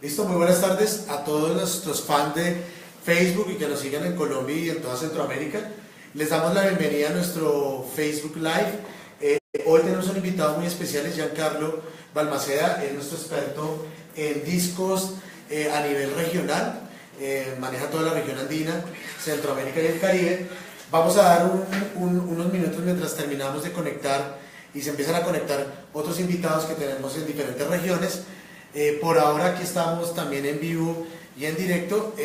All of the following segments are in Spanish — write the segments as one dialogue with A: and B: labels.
A: Listo, muy buenas tardes a todos nuestros fans de Facebook y que nos sigan en Colombia y en toda Centroamérica. Les damos la bienvenida a nuestro Facebook Live. Hoy tenemos un invitado muy especial, es Giancarlo Balmaceda, es nuestro experto en discos a nivel regional, maneja toda la región andina, Centroamérica y el Caribe. Vamos a dar unos minutos mientras terminamos de conectar y se empiezan a conectar otros invitados que tenemos en diferentes regiones. Por ahora aquí estamos también en vivo y en directo.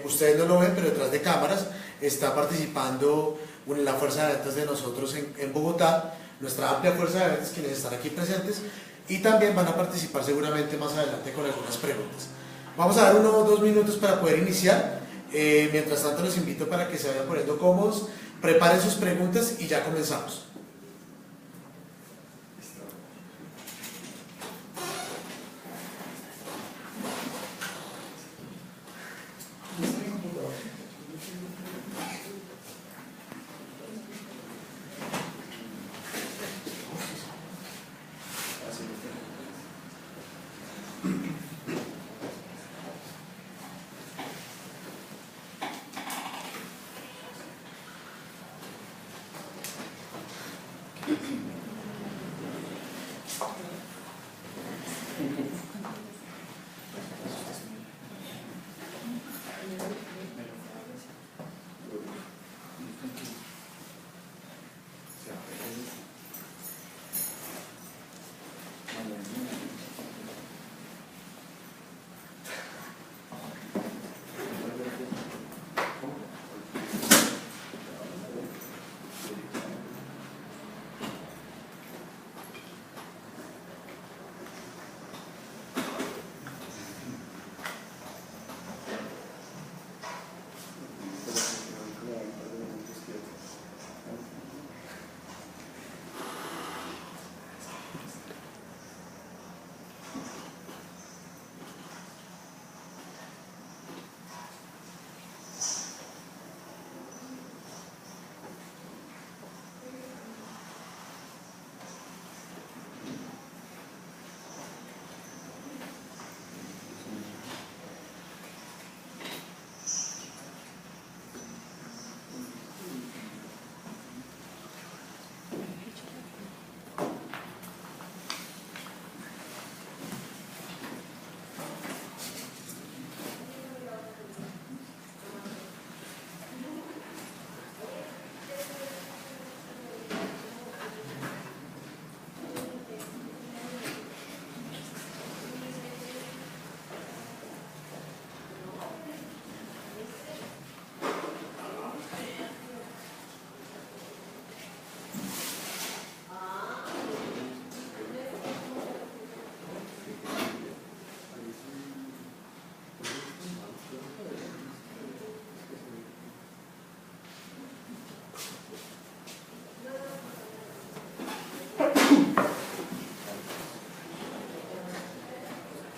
A: Ustedes no lo ven, pero detrás de cámaras está participando la fuerza de ventas de nosotros en Bogotá, nuestra amplia fuerza de ventas, quienes están aquí presentes, y también van a participar seguramente más adelante con algunas preguntas. Vamos a dar 1 o 2 minutos para poder iniciar. Mientras tanto los invito para que se vayan poniendo cómodos, preparen sus preguntas y ya comenzamos.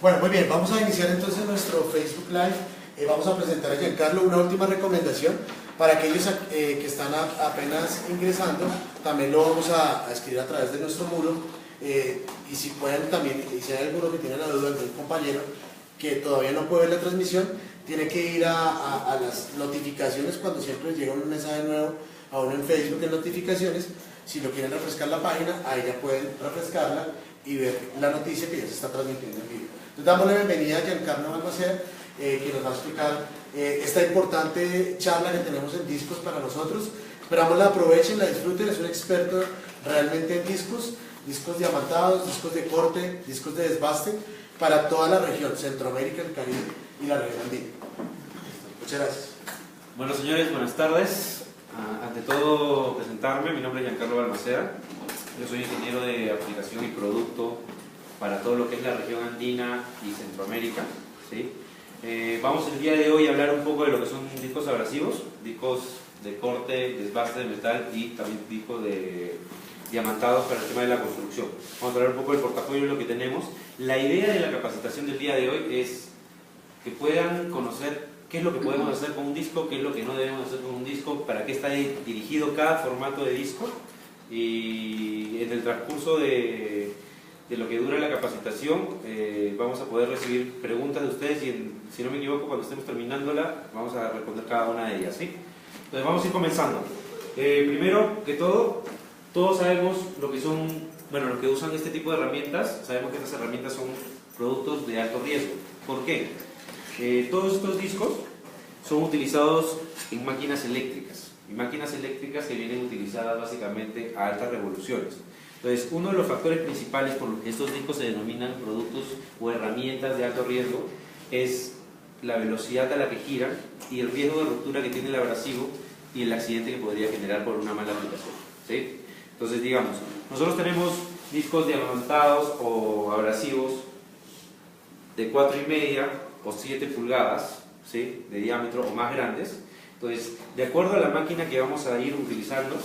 A: Bueno, muy bien, vamos a iniciar entonces nuestro Facebook Live. Vamos a presentar a Giancarlo. Una última recomendación para aquellos que están apenas ingresando, también lo vamos a escribir a través de nuestro muro, y si pueden también, y si hay alguno que tiene la duda, algún compañero que todavía no puede ver la transmisión, tiene que ir a las notificaciones cuando siempre llega un mensaje nuevo a uno en Facebook en notificaciones. Si lo quieren refrescar la página, ahí ya pueden refrescarla y ver la noticia que ya se está transmitiendo en vivo. Entonces damos la bienvenida a Giancarlo Balmaceda, que nos va a explicar esta importante charla que tenemos en discos para nosotros. Esperamos la aprovechen, la disfruten. Es un experto realmente en discos diamantados, discos de corte, discos de desbaste para toda la región, Centroamérica, el Caribe y la región andina. Muchas gracias.
B: Bueno, señores, buenas tardes. Ante todo, presentarme, mi nombre es Giancarlo Balmaceda. Yo soy ingeniero de aplicación y producto para todo lo que es la región andina y Centroamérica, ¿sí? Vamos el día de hoy a hablar un poco de lo que son discos abrasivos, discos de corte, desbaste de metal y también discos de diamantados para el tema de la construcción. Vamos a hablar un poco del portafolio de lo que tenemos. La idea de la capacitación del día de hoy es que puedan conocer qué es lo que podemos hacer con un disco, qué es lo que no debemos hacer con un disco, para qué está dirigido cada formato de disco, y en el transcurso de de lo que dura la capacitación, vamos a poder recibir preguntas de ustedes y, si no me equivoco, cuando estemos terminándola, vamos a responder cada una de ellas, ¿sí? Entonces vamos a ir comenzando. Primero que todo, todos sabemos lo que son, bueno, los que usan este tipo de herramientas, sabemos que estas herramientas son productos de alto riesgo. ¿Por qué? Todos estos discos son utilizados en máquinas eléctricas, y máquinas eléctricas que vienen utilizadas básicamente a altas revoluciones. Entonces, uno de los factores principales por los que estos discos se denominan productos o herramientas de alto riesgo es la velocidad a la que giran y el riesgo de ruptura que tiene el abrasivo y el accidente que podría generar por una mala aplicación, ¿sí? Entonces, digamos, nosotros tenemos discos diamantados o abrasivos de 4,5 o 7 pulgadas, ¿sí?, de diámetro o más grandes. Entonces, de acuerdo a la máquina que vamos a ir utilizando,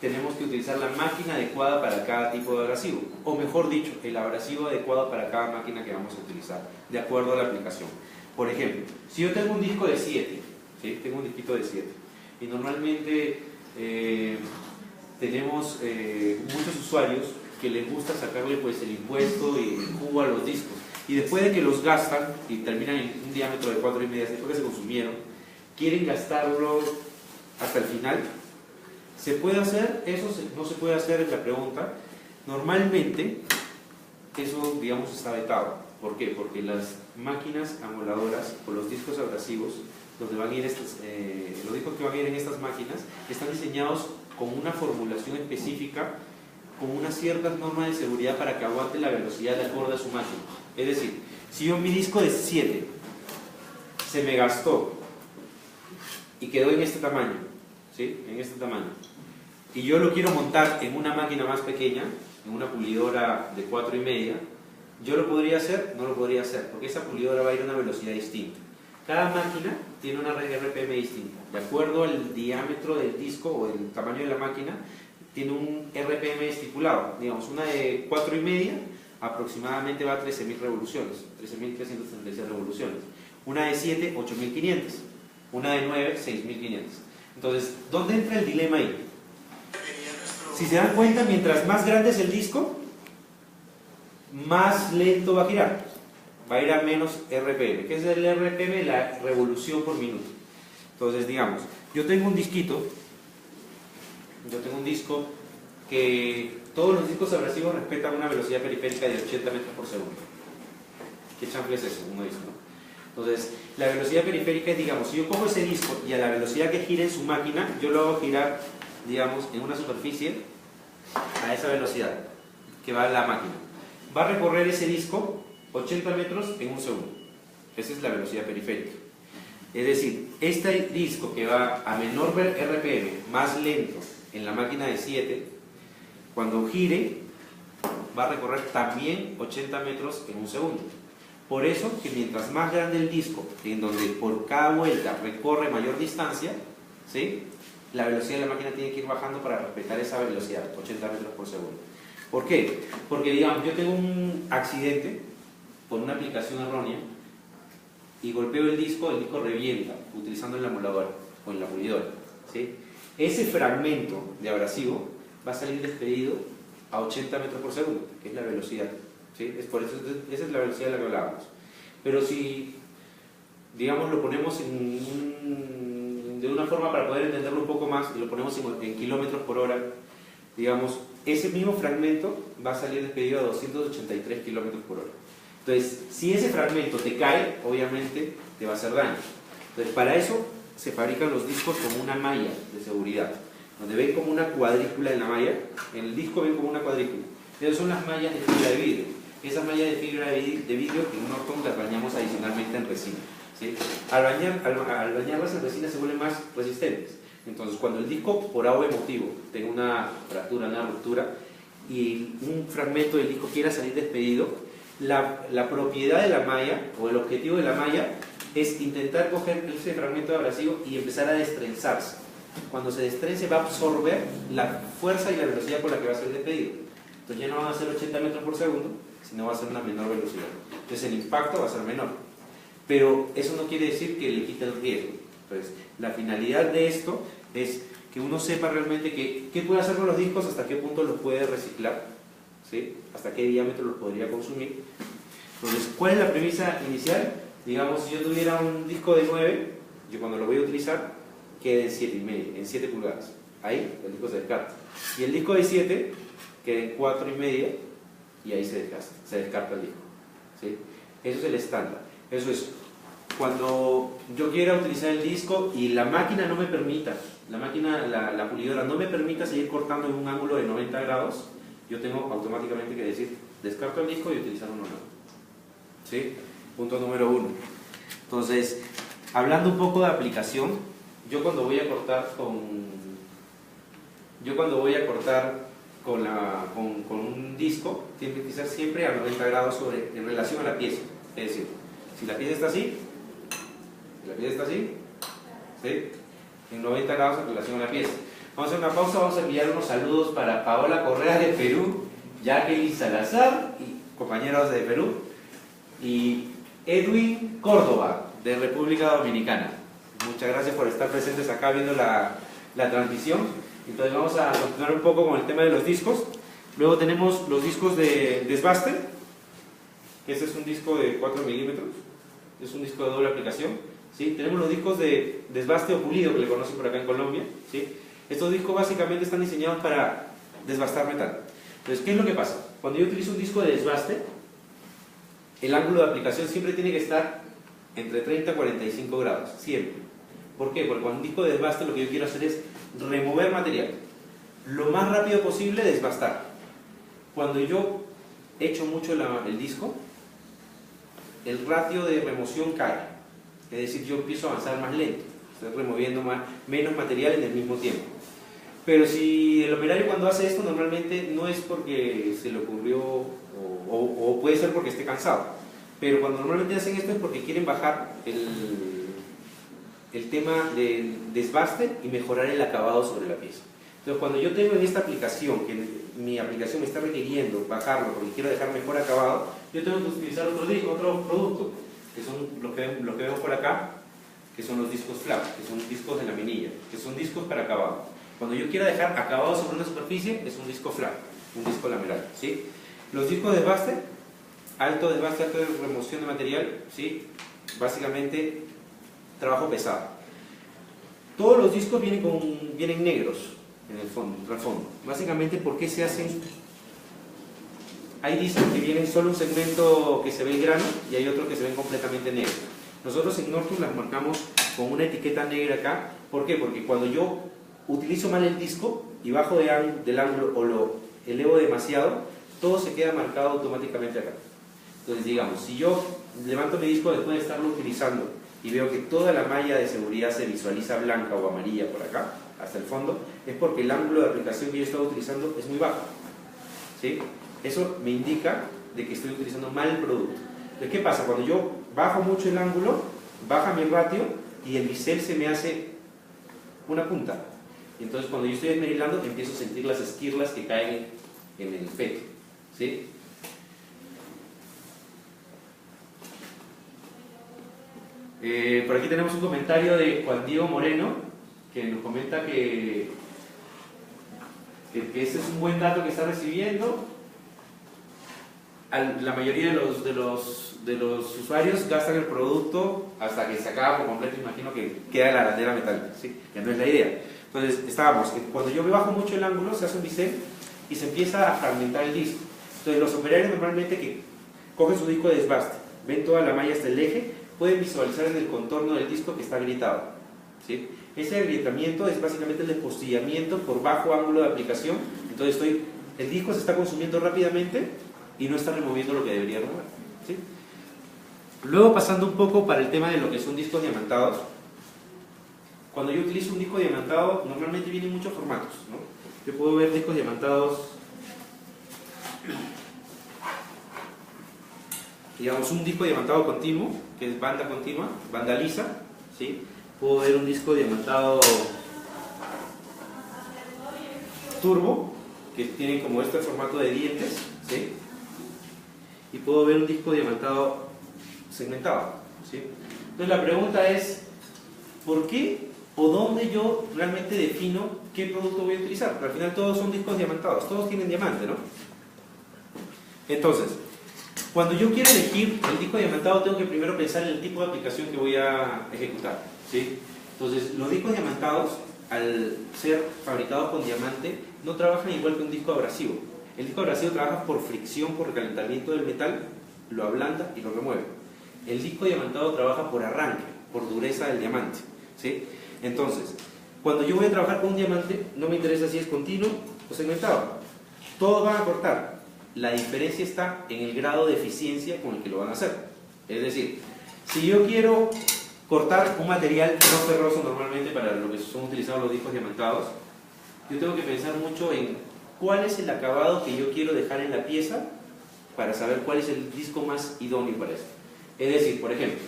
B: tenemos que utilizar la máquina adecuada para cada tipo de abrasivo, o mejor dicho, el abrasivo adecuado para cada máquina que vamos a utilizar, de acuerdo a la aplicación. Por ejemplo, si yo tengo un disco de 7, ¿sí?, tengo un disquito de 7, y normalmente tenemos muchos usuarios que les gusta sacarle pues el impuesto y el jugo a los discos, y después de que los gastan y terminan en un diámetro de 4,5, después que se consumieron, quieren gastarlo hasta el final. ¿Se puede hacer? ¿Eso no se puede hacer? Es la pregunta. Normalmente, eso, digamos, está vetado. ¿Por qué? Porque las máquinas amoladoras o los discos abrasivos, donde van a ir los discos que van a ir en estas máquinas, están diseñados con una formulación específica, con unas ciertas normas de seguridad para que aguante la velocidad de acuerdo a su máquina. Es decir, si yo mi disco de 7 se me gastó y quedó en este tamaño, ¿sí?, en este tamaño, y yo lo quiero montar en una máquina más pequeña, en una pulidora de 4,5, ¿yo lo podría hacer? No lo podría hacer, porque esa pulidora va a ir a una velocidad distinta. Cada máquina tiene una RPM distinta. De acuerdo al diámetro del disco o el tamaño de la máquina, tiene un RPM estipulado. Digamos, una de 4,5 aproximadamente va a 13.000 revoluciones, 13.336 revoluciones. Una de 7, 8.500. Una de 9, 6.500. Entonces, ¿dónde entra el dilema ahí? Si se dan cuenta, mientras más grande es el disco, más lento va a girar. Va a ir a menos RPM. ¿Qué es el RPM? La revolución por minuto. Entonces, digamos, yo tengo un disquito, yo tengo un disco que todos los discos abrasivos respetan una velocidad periférica de 80 metros por segundo. ¿Qué chanfle es eso? Uno dice, ¿no? Entonces, la velocidad periférica es, digamos, si yo cojo ese disco y a la velocidad que gira en su máquina, yo lo hago girar, digamos, en una superficie a esa velocidad que va a la máquina. Va a recorrer ese disco 80 metros en un segundo. Esa es la velocidad periférica. Es decir, este disco que va a menor RPM, más lento en la máquina de 7, cuando gire, va a recorrer también 80 metros en un segundo. Por eso que mientras más grande el disco, en donde por cada vuelta recorre mayor distancia, ¿sí?, la velocidad de la máquina tiene que ir bajando para respetar esa velocidad, 80 metros por segundo. ¿Por qué? Porque, digamos, yo tengo un accidente por una aplicación errónea y golpeo el disco revienta utilizando el amolador o en la pulidora, ¿sí? Ese fragmento de abrasivo va a salir despedido a 80 metros por segundo, que es la velocidad, ¿sí? Es por eso, esa es la velocidad de la que hablábamos. Pero si, digamos, lo ponemos de una forma para poder entenderlo un poco más, y lo ponemos en kilómetros por hora, digamos, ese mismo fragmento va a salir despedido a 283 kilómetros por hora. Entonces, si ese fragmento te cae, obviamente te va a hacer daño. Entonces, para eso se fabrican los discos con una malla de seguridad, donde ven como una cuadrícula en la malla, en el disco ven como una cuadrícula. Esas son las mallas de fibra de vidrio. Esas mallas de fibra de vidrio en Norton las bañamos adicionalmente en resina, ¿sí? Al bañarlas en resina se vuelven más resistentes. Entonces, cuando el disco, por algún motivo, tenga una fractura, una ruptura, y un fragmento del disco quiera salir despedido, la propiedad de la malla, o el objetivo de la malla, es intentar coger ese fragmento de abrasivo y empezar a destrenzarse. Cuando se destrense va a absorber la fuerza y la velocidad con la que va a ser despedido. Entonces ya no van a ser 80 metros por segundo, sino va a ser una menor velocidad. Entonces el impacto va a ser menor. Pero eso no quiere decir que le quite el riesgo. Entonces, la finalidad de esto es que uno sepa realmente qué puede hacer con los discos, hasta qué punto los puede reciclar, ¿sí? Hasta qué diámetro lo podría consumir. Entonces, ¿cuál es la premisa inicial? Digamos, si yo tuviera un disco de 9, yo cuando lo voy a utilizar, quede en 7,5, en 7 pulgadas. Ahí el disco se descarta. Y el disco de 7 queda en 4,5 y ahí se descarta el disco, ¿sí? Eso es el estándar. Eso es cuando yo quiera utilizar el disco y la máquina no me permita, la pulidora no me permita seguir cortando en un ángulo de 90 grados, yo tengo automáticamente que decir, descarto el disco y utilizar uno nuevo. ¿Sí? Punto número 1. Entonces, hablando un poco de aplicación, yo cuando voy a cortar con un disco, tiene que ser siempre a 90 grados en relación a la pieza. Es decir, si la pieza está así, ¿sí? En 90 grados en relación a la pieza. Vamos a hacer una pausa, vamos a enviar unos saludos para Paola Correa de Perú, Jacqueline Salazar, y compañeros de Perú, y Edwin Córdoba, de República Dominicana. Muchas gracias por estar presentes acá viendo la transmisión. Entonces vamos a continuar un poco con el tema de los discos. Luego tenemos los discos de desbaste. Este es un disco de 4 milímetros, es un disco de doble aplicación, ¿sí? Tenemos los discos de desbaste o pulido, que le conocen por acá en Colombia, ¿sí? Estos discos básicamente están diseñados para desbastar metal. Entonces, ¿qué es lo que pasa? Cuando yo utilizo un disco de desbaste, el ángulo de aplicación siempre tiene que estar entre 30 y 45 grados, siempre. ¿Por qué? Porque con un disco de desbaste lo que yo quiero hacer es remover material. Lo más rápido posible, desbastar. Cuando yo echo mucho el disco, el ratio de remoción cae. Es decir, yo empiezo a avanzar más lento. Estoy removiendo menos material en el mismo tiempo. Pero si el operario cuando hace esto normalmente no es porque se le ocurrió o puede ser porque esté cansado. Pero cuando normalmente hacen esto es porque quieren bajar el tema del desbaste y mejorar el acabado sobre la pieza. Entonces, cuando yo tengo en esta aplicación, que mi aplicación me está requiriendo bajarlo porque quiero dejar mejor acabado, yo tengo que utilizar otro producto, que son los que vemos por acá, que son los discos flat, que son discos de laminilla, que son discos para acabado. Cuando yo quiero dejar acabado sobre una superficie, es un disco flat, un disco lameral, ¿sí? Los discos de desbaste, alto desbaste, alta remoción de material, ¿sí? Básicamente, trabajo pesado. Todos los discos vienen negros en el fondo. Básicamente, ¿por qué se hacen? Hay discos que vienen solo un segmento que se ve el grano y hay otros que se ven completamente negros. Nosotros en Norton las marcamos con una etiqueta negra acá. ¿Por qué? Porque cuando yo utilizo mal el disco y bajo del ángulo o lo elevo demasiado, todo se queda marcado automáticamente acá. Entonces, digamos, si yo levanto mi disco después de estarlo utilizando y veo que toda la malla de seguridad se visualiza blanca o amarilla por acá, hasta el fondo, es porque el ángulo de aplicación que yo estaba utilizando es muy bajo, ¿sí? Eso me indica de que estoy utilizando mal el producto. Entonces, ¿qué pasa? Cuando yo bajo mucho el ángulo, baja mi ratio y el bisel se me hace una punta. Y entonces cuando yo estoy esmerilando, empiezo a sentir las esquirlas que caen en el feto, ¿sí? Por aquí tenemos un comentario de Juan Diego Moreno, que nos comenta que ese es un buen dato que está recibiendo. La mayoría de los usuarios gastan el producto hasta que se acaba por completo. Imagino que queda la arandela metálica, ¿sí? Que no es la idea. Entonces, cuando yo me bajo mucho el ángulo, se hace un bisel y se empieza a fragmentar el disco. Entonces, los operarios normalmente que cogen su disco de desbaste, ven toda la malla hasta el eje, pueden visualizar en el contorno del disco que está agrietado, ¿sí? Ese agrietamiento es básicamente el despostillamiento por bajo ángulo de aplicación. Entonces, el disco se está consumiendo rápidamente y no está removiendo lo que debería remover, ¿sí? Luego, pasando un poco para el tema de lo que son discos diamantados. Cuando yo utilizo un disco diamantado, normalmente vienen muchos formatos, ¿no? Yo puedo ver discos diamantados, digamos un disco diamantado continuo, que es banda continua, banda lisa, ¿sí? Puedo ver un disco diamantado turbo, que tiene como este formato de dientes, ¿sí? Y puedo ver un disco diamantado segmentado, ¿sí? Entonces la pregunta es, ¿por qué o dónde yo realmente defino qué producto voy a utilizar? Porque al final todos son discos diamantados, todos tienen diamante, ¿no? Entonces, cuando yo quiero elegir el disco diamantado, tengo que primero pensar en el tipo de aplicación que voy a ejecutar, ¿sí? Entonces, los discos diamantados, al ser fabricados con diamante, no trabajan igual que un disco abrasivo. El disco abrasivo trabaja por fricción, por calentamiento del metal, lo ablanda y lo remueve. El disco diamantado trabaja por arranque, por dureza del diamante, ¿sí? Entonces, cuando yo voy a trabajar con un diamante, no me interesa si es continuo o segmentado. Todos van a cortar. La diferencia está en el grado de eficiencia con el que lo van a hacer. Es decir, si yo quiero cortar un material no ferroso normalmente para lo que son utilizados los discos diamantados, yo tengo que pensar mucho en cuál es el acabado que yo quiero dejar en la pieza para saber cuál es el disco más idóneo para eso. Es decir, por ejemplo,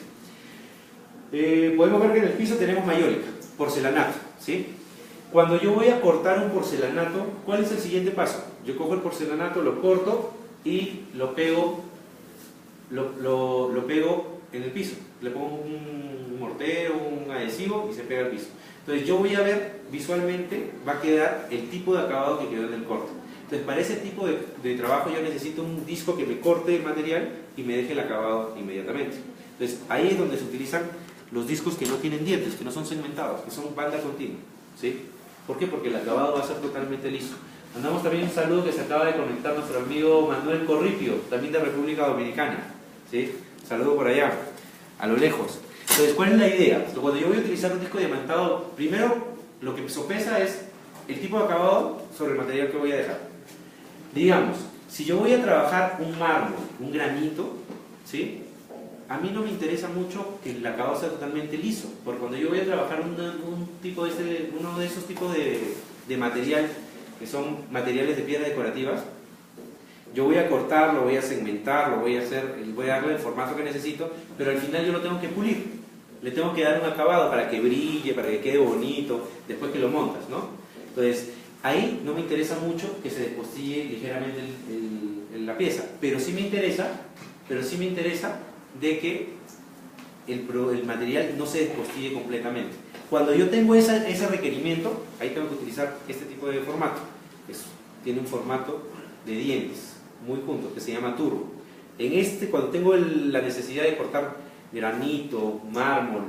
B: podemos ver que en el piso tenemos mayólica, porcelanato, ¿sí? Cuando yo voy a cortar un porcelanato, ¿cuál es el siguiente paso? Yo cojo el porcelanato, lo corto y lo pego en el piso. Le pongo un mortero, un adhesivo y se pega al piso. Entonces yo voy a ver visualmente, va a quedar el tipo de acabado que quedó en el corte. Entonces para ese tipo de trabajo yo necesito un disco que me corte el material y me deje el acabado inmediatamente. Entonces ahí es donde se utilizan los discos que no tienen dientes, que no son segmentados, que son banda continua, ¿sí? ¿Por qué? Porque el acabado va a ser totalmente liso. Mandamos también un saludo que se acaba de conectar nuestro amigo Manuel Corripio, también de República Dominicana, ¿sí? Saludo por allá, a lo lejos. Entonces, ¿cuál es la idea? Cuando yo voy a utilizar un disco diamantado, primero lo que sopesa es el tipo de acabado sobre el material que voy a dejar. Digamos, si yo voy a trabajar un mármol, un granito, ¿sí? A mí no me interesa mucho que el acabado sea totalmente liso, porque cuando yo voy a trabajar uno de esos tipos de material, que son materiales de piedra decorativas, yo voy a cortar, lo voy a segmentar, voy a darle el formato que necesito, pero al final yo lo tengo que pulir. Le tengo que dar un acabado para que brille, para que quede bonito, después que lo montas, ¿no? Entonces, ahí no me interesa mucho que se despostille ligeramente la pieza, pero sí me interesa de que el material no se despostille completamente. Cuando yo tengo ese requerimiento, ahí tengo que utilizar este tipo de formato. Tiene un formato de dientes muy juntos, que se llama turbo. Cuando tengo la necesidad de cortar granito, mármol,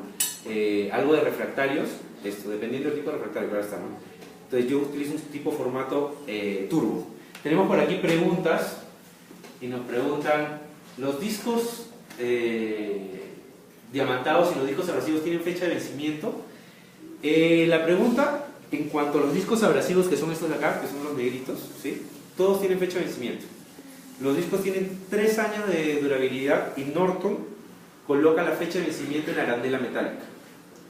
B: algo de refractarios, dependiendo del tipo de refractario, claro está, ¿no? Entonces yo utilizo un tipo de formato turbo. Tenemos por aquí preguntas, y nos preguntan, ¿los discos diamantados y los discos abrasivos tienen fecha de vencimiento? La pregunta, en cuanto a los discos abrasivos, que son estos de acá, que son los negritos, ¿sí? Todos tienen fecha de vencimiento. Los discos tienen 3 años de durabilidad y Norton coloca la fecha de vencimiento en la arandela metálica.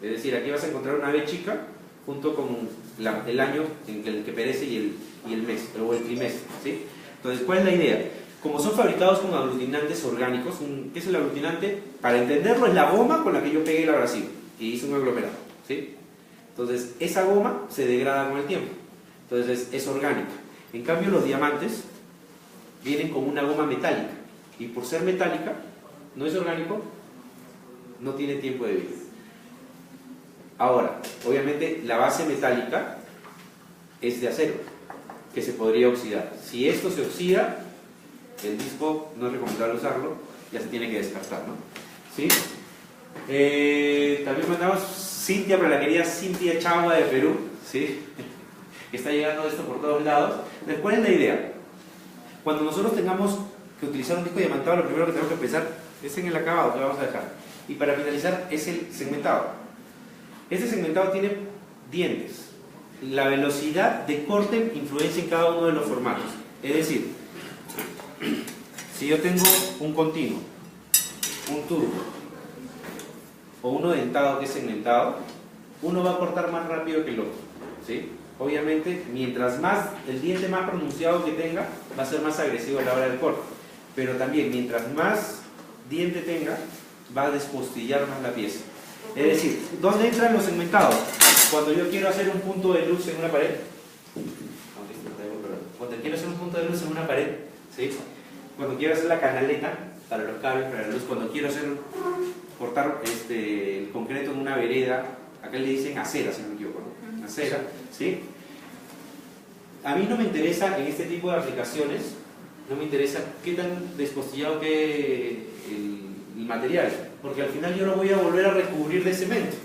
B: Es decir, aquí vas a encontrar una B chica junto con el año en el que perece y el mes, o el trimestre, ¿sí? Entonces, ¿cuál es la idea? Como son fabricados con aglutinantes orgánicos, ¿qué es el aglutinante? Para entenderlo, es la goma con la que yo pegué el abrasivo y hice un aglomerado, ¿sí? Entonces, esa goma se degrada con el tiempo. Entonces, es orgánica. En cambio, los diamantes vienen con una goma metálica. Y por ser metálica, no es orgánico, no tiene tiempo de vida. Ahora, obviamente, la base metálica es de acero, que se podría oxidar. Si esto se oxida, el disco no es recomendable usarlo, ya se tiene que descartar, ¿no? ¿Sí? También mandamos Cintia, para la querida Cintia Chagua de Perú, ¿sí? Que está llegando esto por todos lados. Entonces, ¿cuál es la idea? Cuando nosotros tengamos que utilizar un disco diamantado, lo primero que tenemos que pensar es en el acabado que vamos a dejar. Y para finalizar es el segmentado. Este segmentado tiene dientes. La velocidad de corte influencia en cada uno de los formatos. Es decir, si yo tengo un continuo, un turbo o uno dentado que es segmentado, uno va a cortar más rápido que el otro, ¿sí? Obviamente, mientras más el diente más pronunciado que tenga, va a ser más agresivo a la hora del corte. Pero también, mientras más diente tenga, va a despostillar más la pieza. Es decir, ¿dónde entran los segmentados? Cuando yo quiero hacer un punto de luz en una pared. Cuando quiero hacer un punto de luz en una pared, ¿sí? Cuando quiero hacer la canaleta para los cables, para la luz, cuando quiero cortar el concreto en una vereda, acá le dicen acera, si no me equivoco, ¿no? Acera, ¿sí? A mí no me interesa en este tipo de aplicaciones no me interesa qué tan despostillado quede el material, porque al final yo lo voy a volver a recubrir de cemento.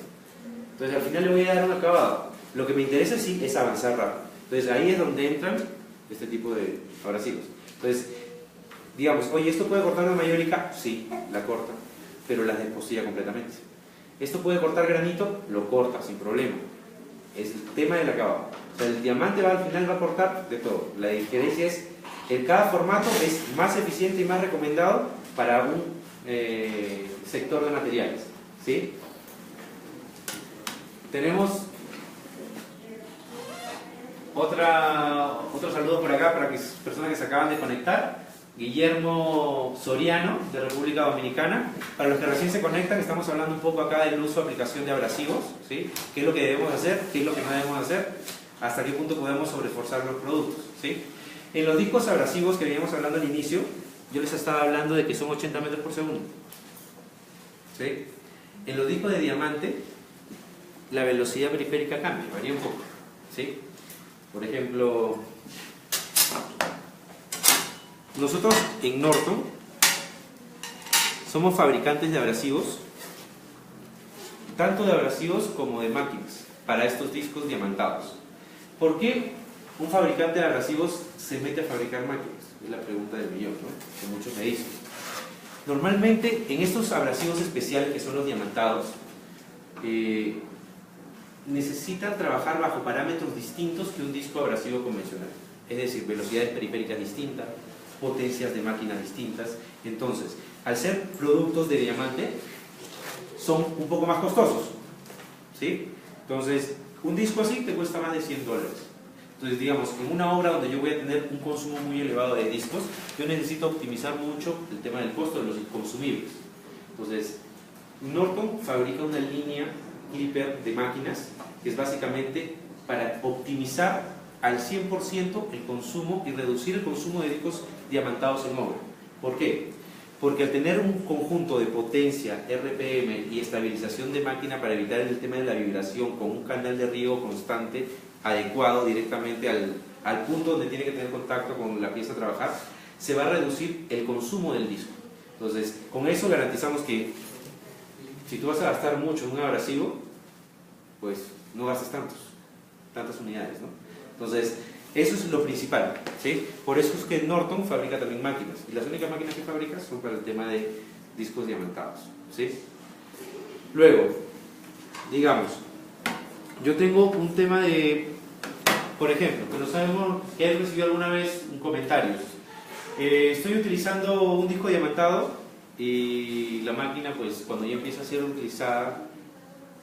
B: Entonces al final le voy a dar un acabado. Lo que me interesa sí es avanzar rápido. Entonces ahí es donde entran este tipo de abrasivos. Entonces, digamos, oye, ¿esto puede cortar una mayólica? Sí, la corta, pero la despostilla completamente. ¿Esto puede cortar granito? Lo corta sin problema. Es el tema del acabado. O sea, el diamante al final va a cortar de todo. La diferencia es que cada formato es más eficiente y más recomendado para un sector de materiales, ¿sí? Tenemos otro saludo por acá para las personas que se acaban de conectar. Guillermo Soriano, de República Dominicana. Para los que recién se conectan, estamos hablando un poco acá del uso y aplicación de abrasivos, ¿sí? ¿Qué es lo que debemos hacer? ¿Qué es lo que no debemos hacer? ¿Hasta qué punto podemos sobreesforzar los productos? ¿Sí? En los discos abrasivos que veníamos hablando al inicio, yo les estaba hablando de que son 80 metros por segundo, ¿sí? En los discos de diamante, la velocidad periférica cambia, varía un poco, ¿sí? Por ejemplo, nosotros en Norton somos fabricantes de abrasivos, tanto de abrasivos como de máquinas, para estos discos diamantados. ¿Por qué un fabricante de abrasivos se mete a fabricar máquinas? Es la pregunta del millón, ¿no? Que muchos me dicen. Normalmente en estos abrasivos especiales que son los diamantados, necesitan trabajar bajo parámetros distintos que un disco abrasivo convencional. Es decir, velocidades periféricas distintas, potencias de máquinas distintas. Entonces, al ser productos de diamante, son un poco más costosos, ¿sí? Entonces, un disco así te cuesta más de $100. Entonces, digamos, en una obra donde yo voy a tener un consumo muy elevado de discos, yo necesito optimizar mucho el tema del costo de los consumibles. Entonces, Norton fabrica una línea Clipper de máquinas que es básicamente para optimizar al 100% el consumo y reducir el consumo de discos diamantados en obra. ¿Por qué? Porque al tener un conjunto de potencia, RPM y estabilización de máquina para evitar el tema de la vibración con un canal de riego constante adecuado directamente al punto donde tiene que tener contacto con la pieza a trabajar, se va a reducir el consumo del disco. Entonces, con eso garantizamos que si tú vas a gastar mucho en un abrasivo, pues no gastas tantas unidades, ¿no? Entonces, eso es lo principal, ¿sí? Por eso es que Norton fabrica también máquinas, y las únicas máquinas que fabrica son para el tema de discos diamantados, ¿sí? Luego, digamos, yo tengo un tema de, por ejemplo, que no sabemos, que he recibido alguna vez comentarios. Estoy utilizando un disco diamantado y la máquina, pues cuando ya empieza a ser utilizada,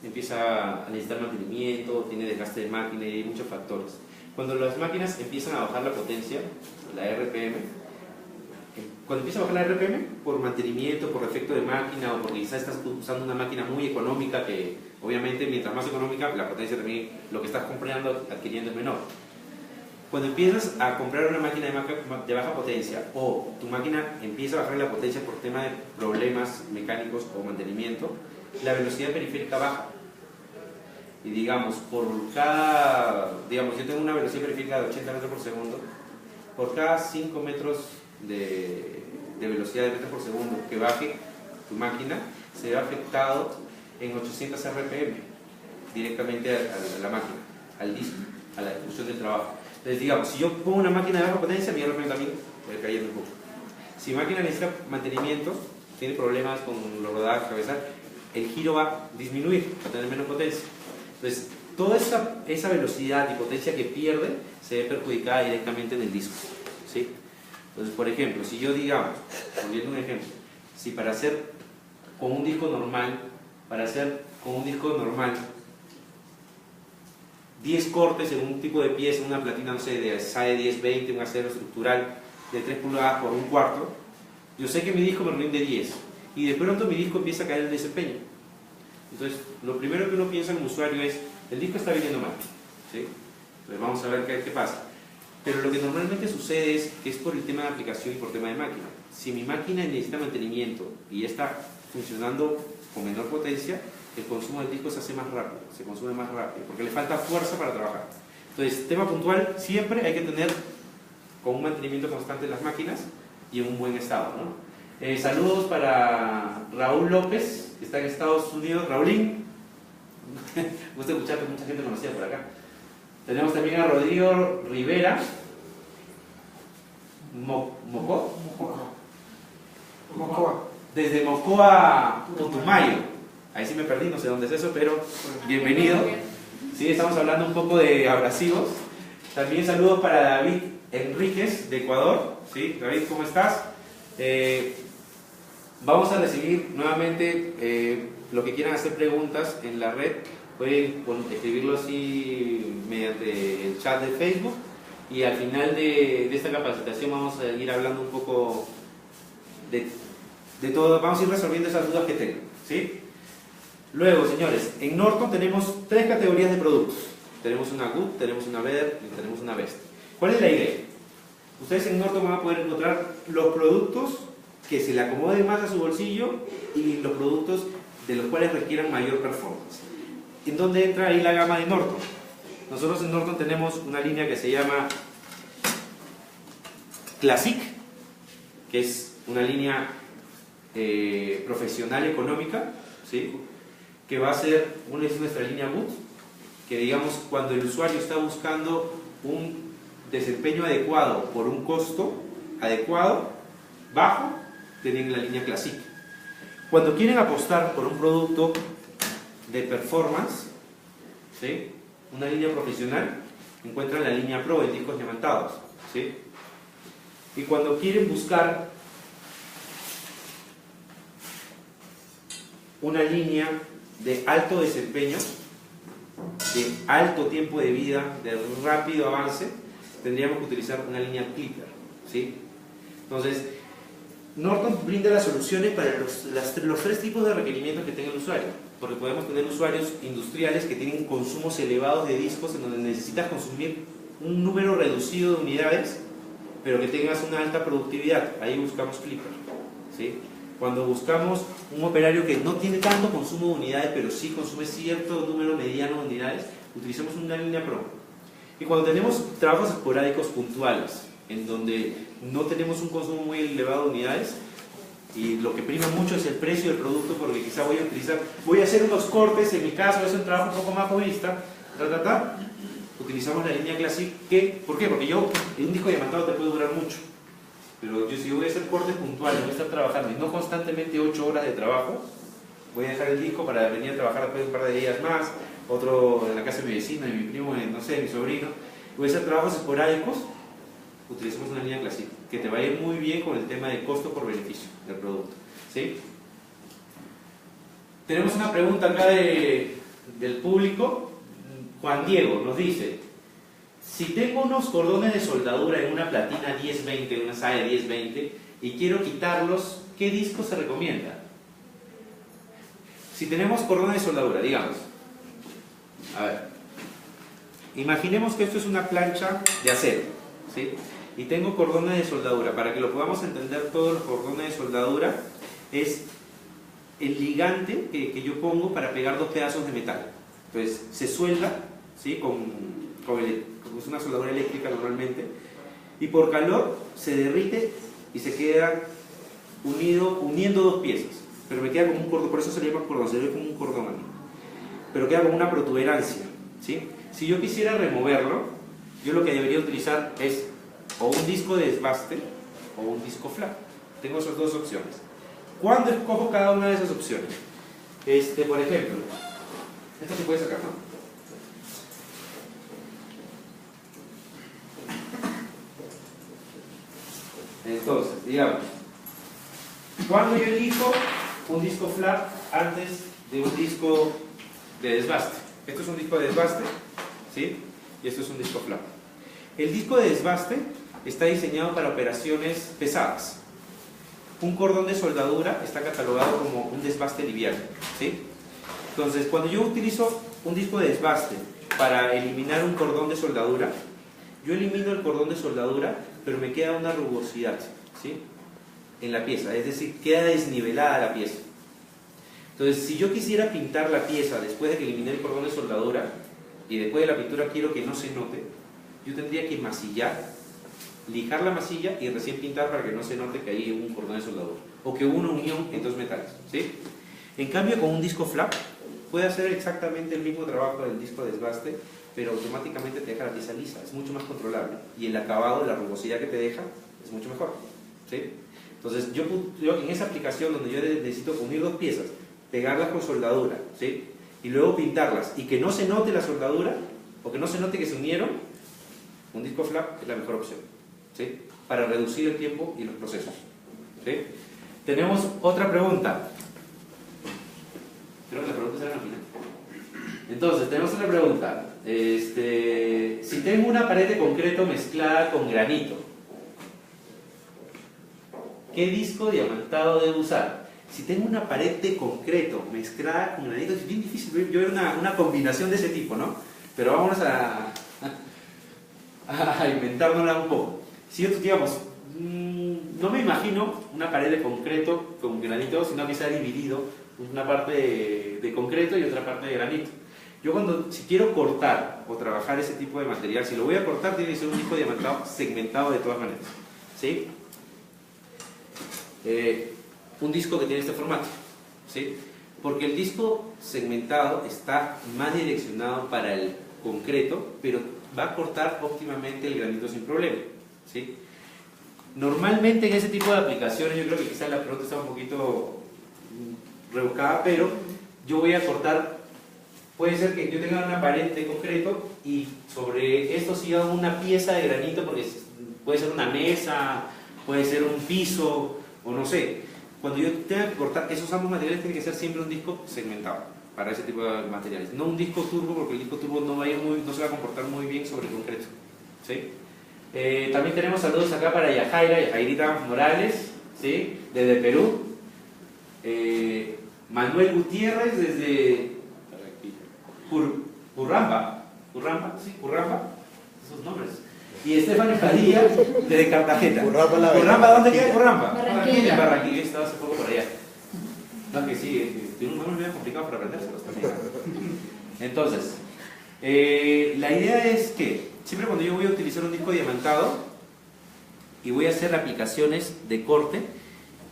B: empieza a necesitar mantenimiento, tiene desgaste de máquina y hay muchos factores. Cuando las máquinas empiezan a bajar la potencia, la RPM, cuando empieza a bajar la RPM, por mantenimiento, por defecto de máquina o porque quizás estás usando una máquina muy económica que obviamente mientras más económica la potencia también, lo que estás comprando, adquiriendo es menor. Cuando empiezas a comprar una máquina de baja potencia o tu máquina empieza a bajar la potencia por tema de problemas mecánicos o mantenimiento, la velocidad periférica baja. Y digamos, yo tengo una velocidad periférica de 80 metros por segundo, por cada 5 metros de velocidad de metros por segundo que baje tu máquina, se ve afectado en 800 RPM directamente a la máquina, al disco, a la ejecución del trabajo. Entonces, digamos, si yo pongo una máquina de baja potencia, mi RPM también puede caer un poco. Si mi máquina necesita mantenimiento, tiene problemas con los rodajes, cabezal, el giro va a disminuir, va a tener menos potencia. Entonces, toda esa velocidad y potencia que pierde se ve perjudicada directamente en el disco, ¿sí? Entonces, por ejemplo, si yo, digamos, poniendo un ejemplo, si para hacer con un disco normal, 10 cortes en un tipo de pieza, una platina, no sé, de SAE 1020, un acero estructural de 3 pulgadas por un cuarto, yo sé que mi disco me rinde 10 y de pronto mi disco empieza a caer el desempeño. Entonces, lo primero que uno piensa en un usuario es, el disco está viniendo mal, ¿sí? Entonces vamos a ver qué pasa. Pero lo que normalmente sucede es que es por el tema de aplicación y por tema de máquina. Si mi máquina necesita mantenimiento y está funcionando con menor potencia, el consumo del disco se hace más rápido, se consume más rápido, porque le falta fuerza para trabajar. Entonces, tema puntual, siempre hay que tener con un mantenimiento constante de las máquinas y en un buen estado, ¿no? Saludos para Raúl López, que está en Estados Unidos. Raulín, me gusta escucharte, mucha gente conocida por acá. Tenemos también a Rodrigo Rivera, desde Mocoa, Putumayo. Ahí sí me perdí, no sé dónde es eso, pero bienvenido. Sí, estamos hablando un poco de abrasivos. También saludos para David Enríquez de Ecuador. ¿Sí? David, ¿cómo estás? Vamos a recibir nuevamente lo que quieran hacer preguntas en la red. Pueden escribirlo así mediante el chat de Facebook. Y al final de esta capacitación vamos a ir hablando un poco de todo. Vamos a ir resolviendo esas dudas que tengan. ¿Sí? Luego, señores, en Norton tenemos 3 categorías de productos. Tenemos una Good, tenemos una Better y tenemos una Best. ¿Cuál es la idea? Ustedes en Norton van a poder encontrar los productos que se le acomoden más a su bolsillo y los productos de los cuales requieran mayor performance. ¿En dónde entra ahí la gama de Norton? Nosotros en Norton tenemos una línea que se llama Classic, que es una línea profesional económica, ¿sí? Que va a ser es nuestra línea Good, que digamos cuando el usuario está buscando un desempeño adecuado por un costo adecuado, bajo, tienen la línea Classic. Cuando quieren apostar por un producto de performance, ¿sí? Una línea profesional, encuentran la línea Pro en discos diamantados, ¿sí? Y cuando quieren buscar una línea de alto desempeño, de alto tiempo de vida, de rápido avance, tendríamos que utilizar una línea Clipper, ¿sí? Entonces, Norton brinda las soluciones para los 3 tipos de requerimientos que tenga el usuario, porque podemos tener usuarios industriales que tienen consumos elevados de discos en donde necesitas consumir un número reducido de unidades, pero que tengas una alta productividad. Ahí buscamos Clipper, ¿sí? Cuando buscamos un operario que no tiene tanto consumo de unidades, pero sí consume cierto número mediano de unidades, utilizamos una línea Pro. Y cuando tenemos trabajos esporádicos puntuales, en donde no tenemos un consumo muy elevado de unidades, y lo que prima mucho es el precio del producto, porque quizá voy a hacer unos cortes, en mi caso es un trabajo un poco más jovista, utilizamos la línea Classic. ¿Por qué? Porque un disco diamantado te puede durar mucho. Pero si voy a hacer cortes puntuales, voy a estar trabajando y no constantemente 8 horas de trabajo, voy a dejar el disco para venir a trabajar después de un par de días más, otro en la casa de mi vecino, de mi primo, no sé, mi sobrino. Voy a hacer trabajos esporádicos, utilizamos una línea Classic, que te va a ir muy bien con el tema de costo por beneficio del producto, ¿sí? Tenemos una pregunta acá del público. Juan Diego nos dice: si tengo unos cordones de soldadura en una platina 1020, una SAE 1020, y quiero quitarlos, ¿qué disco se recomienda? Si tenemos cordones de soldadura, digamos, a ver, imaginemos que esto es una plancha de acero, ¿sí? Y tengo cordones de soldadura. Para que lo podamos entender, todos los cordones de soldadura es el ligante que yo pongo para pegar 2 pedazos de metal. Entonces se suelda, ¿sí? Es una soldadura eléctrica normalmente, y por calor se derrite y se queda uniendo 2 piezas, pero me queda como un cordón. Por eso se le llama cordón, se ve como un cordón a mí, pero queda como una protuberancia, ¿sí? Si yo quisiera removerlo, yo lo que debería utilizar es o un disco de desbaste o un disco flat. Tengo esas 2 opciones. ¿Cuándo escojo cada una de esas opciones? Por ejemplo, esto se puede sacar, ¿no? Entonces, digamos, cuando yo elijo un disco flat antes de un disco de desbaste. Esto es un disco de desbaste, ¿sí? Y esto es un disco flat. El disco de desbaste está diseñado para operaciones pesadas. Un cordón de soldadura está catalogado como un desbaste liviano, ¿sí? Entonces, cuando yo utilizo un disco de desbaste para eliminar un cordón de soldadura, yo elimino el cordón de soldadura, pero me queda una rugosidad, ¿sí? En la pieza, es decir, queda desnivelada la pieza. Entonces, si yo quisiera pintar la pieza después de que eliminé el cordón de soldadura, y después de la pintura quiero que no se note, yo tendría que masillar lijar la masilla y recién pintar para que no se note que hay un cordón de soldadura o que hubo una unión en dos metales, ¿sí? En cambio, con un disco flap puede hacer exactamente el mismo trabajo del disco de desgaste, pero automáticamente te deja la pieza lisa, es mucho más controlable y el acabado, la rugosidad que te deja es mucho mejor, ¿sí? Entonces yo en esa aplicación donde yo necesito unir dos piezas, pegarlas con soldadura, ¿sí? Y luego pintarlas y que no se note la soldadura o que no se note que se unieron, un disco flap es la mejor opción, ¿sí? Para reducir el tiempo y los procesos, ¿sí? Tenemos otra pregunta. Creo que la pregunta será al final. Entonces, tenemos otra pregunta. Si tengo una pared de concreto mezclada con granito, ¿qué disco diamantado debo usar? Si tengo una pared de concreto mezclada con granito, es bien difícil. Yo veo una combinación de ese tipo, ¿no? Pero vamos a inventárnosla un poco. Si yo, digamos, no me imagino una pared de concreto con granito, sino que sea dividido una parte de concreto y otra parte de granito. Yo si quiero cortar o trabajar ese tipo de material, si lo voy a cortar, tiene que ser un disco diamantado segmentado de todas maneras, ¿sí? Un disco que tiene este formato, ¿sí? Porque el disco segmentado está más direccionado para el concreto, pero va a cortar óptimamente el granito sin problema, ¿sí? Normalmente en ese tipo de aplicaciones, yo creo que quizás la pregunta está un poquito rebuscada, pero yo voy a cortar, puede ser que yo tenga una pared de concreto y sobre esto siga una pieza de granito, porque puede ser una mesa, puede ser un piso, o no sé. Cuando yo tenga que cortar esos ambos materiales, tiene que ser siempre un disco segmentado para ese tipo de materiales, no un disco turbo, porque el disco turbo no se va a comportar muy bien sobre el concreto, ¿sí? También tenemos saludos acá para Yajairita Morales, ¿sí? Desde Perú. Manuel Gutiérrez desde Curramba, esos nombres. Y Estefano Padilla desde Cartagena. Curramba, ¿dónde queda Curramba?
C: Barranquilla.
B: Barranquilla, he estado hace poco por allá. No, que sí, tiene un nombre medio complicado para aprendérselos también. Entonces, la idea es que siempre cuando yo voy a utilizar un disco diamantado y voy a hacer aplicaciones de corte,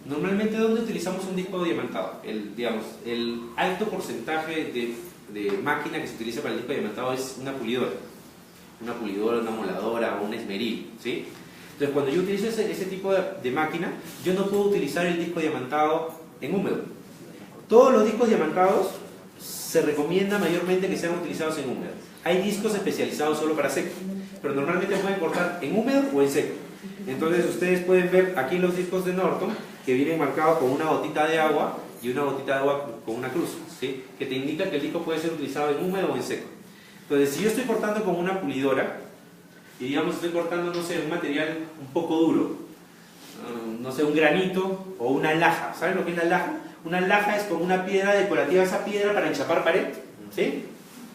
B: normalmente ¿dónde utilizamos un disco diamantado? El alto porcentaje de máquina que se utiliza para el disco diamantado es una pulidora, una moladora o un esmeril, ¿sí? Entonces cuando yo utilizo ese tipo de máquina, yo no puedo utilizar el disco diamantado en húmedo. Todos los discos diamantados se recomienda mayormente que sean utilizados en húmedo. Hay discos especializados solo para seco, pero normalmente pueden cortar en húmedo o en seco. Entonces ustedes pueden ver aquí los discos de Norton que vienen marcados con una gotita de agua y una gotita de agua con una cruz, ¿sí? Que te indica que el disco puede ser utilizado en húmedo o en seco. Entonces si yo estoy cortando con una pulidora y digamos estoy cortando, no sé, un material un poco duro, no sé, un granito o una laja. ¿Saben lo que es la laja? Una laja es como una piedra decorativa, esa piedra para enchapar pared, ¿sí?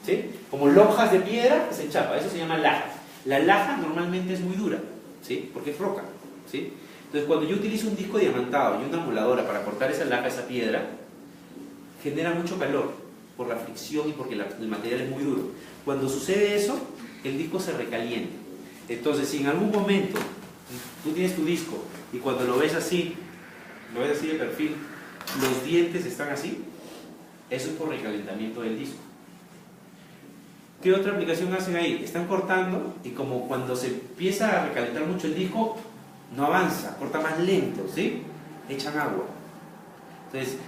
B: ¿Sí? Como lonjas de piedra que se enchapa, eso se llama laja. La laja normalmente es muy dura, ¿sí? Porque es roca, ¿sí? Entonces cuando yo utilizo un disco diamantado y una moladora para cortar esa laja, esa piedra, genera mucho calor por la fricción y porque el material es muy duro. Cuando sucede eso, el disco se recalienta. Entonces si en algún momento tú tienes tu disco y cuando lo ves así de perfil, los dientes están así, eso es por recalentamiento del disco. ¿Qué otra aplicación hacen ahí? Están cortando y como cuando se empieza a recalentar mucho el disco, no avanza, corta más lento, ¿sí? Echan agua. Entonces,